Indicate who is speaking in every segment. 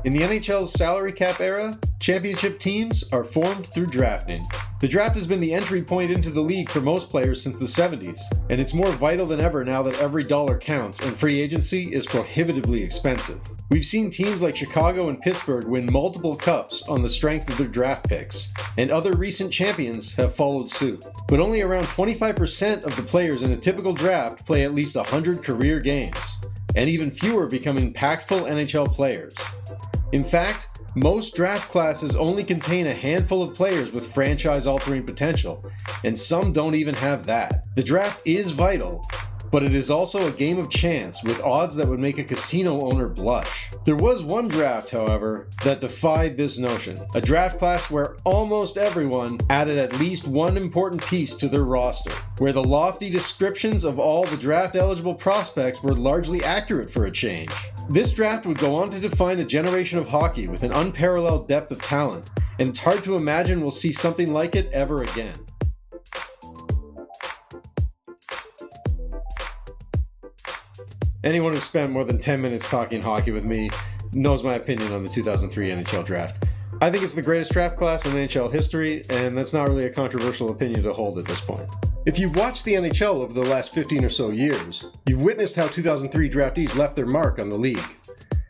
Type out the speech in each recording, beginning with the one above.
Speaker 1: In the NHL's salary cap era, championship teams are formed through drafting. The draft has been the entry point into the league for most players since the 70s, and it's more vital than ever now that every dollar counts and free agency is prohibitively expensive. We've seen teams like Chicago and Pittsburgh win multiple cups on the strength of their draft picks, and other recent champions have followed suit. But only around 25% of the players in a typical draft play at least 100 career games, and even fewer become impactful NHL players. In fact, most draft classes only contain a handful of players with franchise-altering potential, and some don't even have that. The draft is vital, but it is also a game of chance with odds that would make a casino owner blush. There was one draft, however, that defied this notion. A draft class where almost everyone added at least one important piece to their roster, where the lofty descriptions of all the draft-eligible prospects were largely accurate for a change. This draft would go on to define a generation of hockey with an unparalleled depth of talent, and it's hard to imagine we'll see something like it ever again. Anyone who's spent more than 10 minutes talking hockey with me knows my opinion on the 2003 NHL draft. I think it's the greatest draft class in NHL history, and that's not really a controversial opinion to hold at this point. If you've watched the NHL over the last 15 or so years, you've witnessed how 2003 draftees left their mark on the league.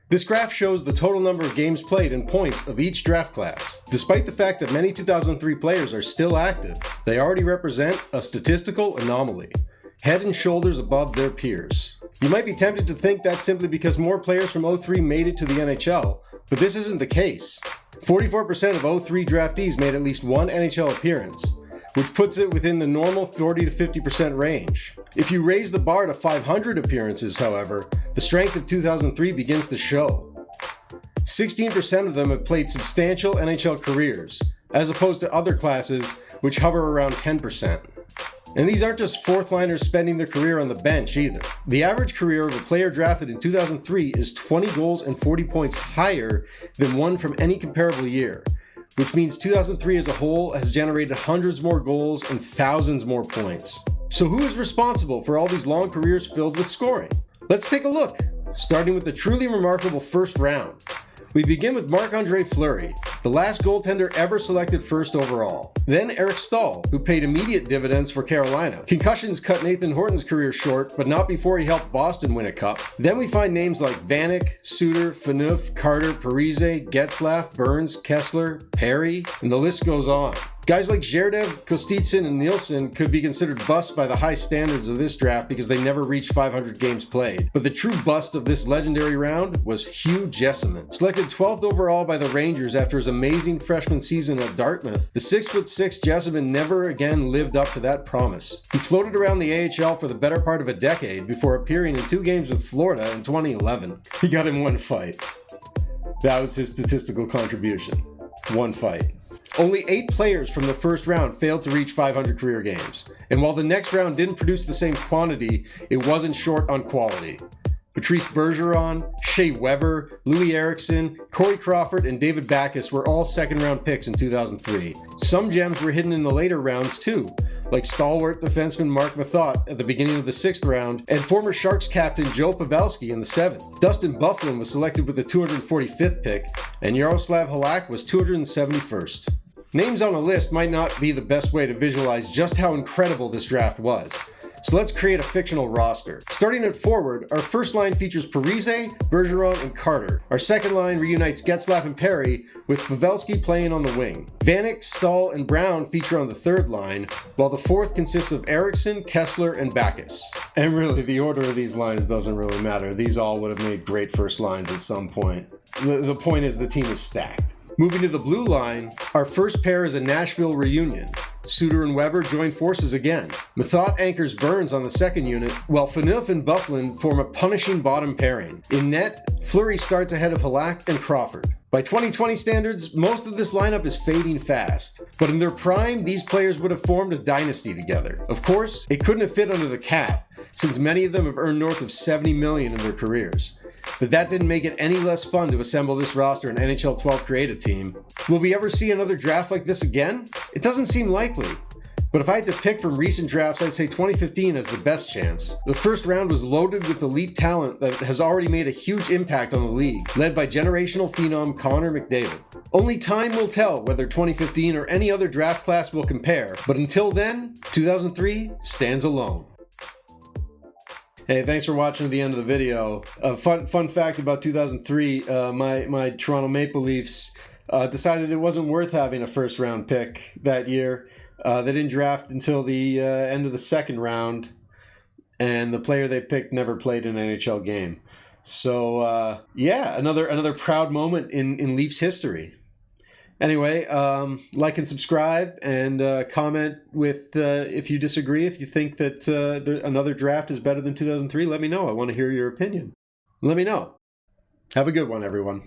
Speaker 1: This graph shows the total number of games played and points of each draft class. Despite the fact that many 2003 players are still active, they already represent a statistical anomaly, head and shoulders above their peers. You might be tempted to think that's simply because more players from 03 made it to the NHL, but this isn't the case. 44% of 03 draftees made at least one NHL appearance, which puts it within the normal 40 to 50% range. If you raise the bar to 500 appearances, however, the strength of 2003 begins to show. 16% of them have played substantial NHL careers, as opposed to other classes which hover around 10%. And these aren't just fourth-liners spending their career on the bench either. The average career of a player drafted in 2003 is 20 goals and 40 points higher than one from any comparable year, which means 2003 as a whole has generated hundreds more goals and thousands more points. So who is responsible for all these long careers filled with scoring? Let's take a look, starting with the truly remarkable first round. We begin with Marc-Andre Fleury, the last goaltender ever selected first overall. Then Eric Staal, who paid immediate dividends for Carolina. Concussions cut Nathan Horton's career short, but not before he helped Boston win a cup. Then we find names like Vanek, Suter, Phaneuf, Carter, Parise, Getzlaf, Burns, Kesler, Perry, and the list goes on. Guys like Zherdev, Kostitsyn, and Moulson could be considered busts by the high standards of this draft because they never reached 500 games played. But the true bust of this legendary round was Hugh Jessiman. Selected 12th overall by the Rangers after his amazing freshman season at Dartmouth, the 6'6" Jessiman never again lived up to that promise. He floated around the AHL for the better part of a decade before appearing in 2 games with Florida in 2011. He got in one fight. That was his statistical contribution. One fight. Only 8 players from the first round failed to reach 500 career games, and while the next round didn't produce the same quantity, it wasn't short on quality. Patrice Bergeron, Shea Weber, Loui Eriksson, Crawford, and David Backes were all second-round picks in 2003. Some gems were hidden in the later rounds too, like stalwart defenseman Marc Methot at the beginning of the 6th round, and former Sharks captain Joe Pavelski in the 7th. Dustin Byfuglien was selected with the 245th pick, and Jaroslav Halak was 271st. Names on a list might not be the best way to visualize just how incredible this draft was. So let's create a fictional roster. Starting at forward, our first line features Parise, Bergeron, and Carter. Our second line reunites Getzlaf and Perry, with Pavelski playing on the wing. Vanek, Staal, and Brown feature on the third line, while the fourth consists of Eriksson, Kesler, and Backes. And really, the order of these lines doesn't really matter. These all would have made great first lines at some point. The point is the team is stacked. Moving to the blue line, our first pair is a Nashville reunion. Suter and Weber join forces again. Methot anchors Burns on the second unit, while Phaneuf and Byfuglien form a punishing bottom pairing. In net, Fleury starts ahead of Halak and Crawford. By 2020 standards, most of this lineup is fading fast, but in their prime, these players would have formed a dynasty together. Of course, it couldn't have fit under the cap, since many of them have earned north of $70 million in their careers. But that didn't make it any less fun to assemble this roster and NHL 12 create a team. Will we ever see another draft like this again? It doesn't seem likely. But if I had to pick from recent drafts, I'd say 2015 has the best chance. The first round was loaded with elite talent that has already made a huge impact on the league, led by generational phenom Connor McDavid. Only time will tell whether 2015 or any other draft class will compare, but until then, 2003 stands alone. Hey, thanks for watching to the end of the video. Fun fact about 2003, my Toronto Maple Leafs decided it wasn't worth having a first round pick that year. They didn't draft until the end of the second round, and the player they picked never played an NHL game. So yeah, another proud moment in Leafs history. Anyway, like and subscribe, and comment with if you disagree. If you think that another draft is better than 2003, let me know. I want to hear your opinion. Let me know. Have a good one, everyone.